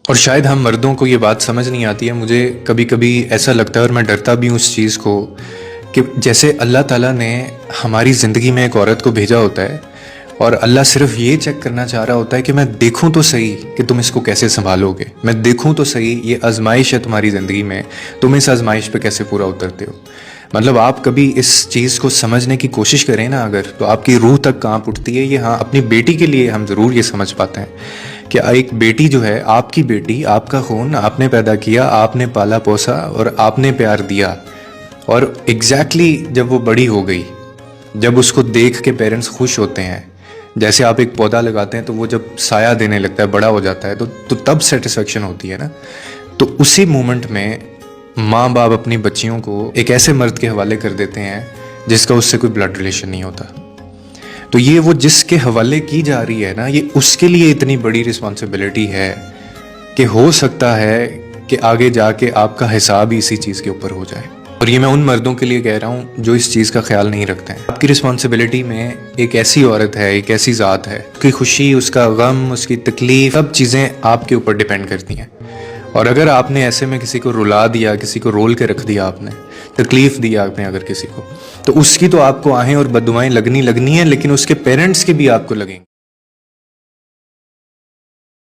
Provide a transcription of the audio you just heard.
और शायद हम मर्दों को ये बात समझ नहीं आती है। मुझे कभी कभी ऐसा लगता है और मैं डरता भी हूँ उस चीज़ को कि जैसे अल्लाह ताला ने हमारी ज़िंदगी में एक औरत को भेजा होता है और अल्लाह सिर्फ ये चेक करना चाह रहा होता है कि मैं देखूं तो सही कि तुम इसको कैसे संभालोगे, मैं देखूं तो सही ये आजमाइश है तुम्हारी ज़िंदगी में, तुम इस आजमाइश पे कैसे पूरा उतरते हो। मतलब आप कभी इस चीज़ को समझने की कोशिश करें ना अगर, तो आपकी रूह तक कांप उठती है। ये हाँ, अपनी बेटी के लिए हम ज़रूर ये समझ पाते हैं कि एक बेटी जो है, आपकी बेटी, आपका खून, आपने पैदा किया, आपने पाला पोसा और आपने प्यार दिया। और एग्जैक्टली जब वो बड़ी हो गई, जब उसको देख के पेरेंट्स खुश होते हैं, जैसे आप एक पौधा लगाते हैं तो वो जब साया देने लगता है, बड़ा हो जाता है, तो तब सेटिस्फेक्शन होती है ना। तो उसी मोमेंट में माँ बाप अपनी बच्चियों को एक ऐसे मर्द के हवाले कर देते हैं जिसका उससे कोई ब्लड रिलेशन नहीं होता। तो ये वो जिसके हवाले की जा रही है ना, ये उसके लिए इतनी बड़ी रिस्पॉन्सिबिलिटी है कि हो सकता है कि आगे जाके आपका हिसाब ही इसी चीज़ के ऊपर हो जाए। और ये मैं उन मर्दों के लिए कह रहा हूँ जो इस चीज़ का ख्याल नहीं रखते हैं। आपकी रिस्पॉन्सिबिलिटी में एक ऐसी औरत है, एक ऐसी ज़ात है, उसकी खुशी, उसका गम, उसकी तकलीफ, सब चीज़ें आपके ऊपर डिपेंड करती हैं। और अगर आपने ऐसे में किसी को रुला दिया, किसी को रोल के रख दिया, आपने तकलीफ़ दी आपने अगर किसी को, तो उसकी तो आपको आहें और बददुआएं लगनी है, लेकिन उसके पेरेंट्स की भी आपको लगेंगी।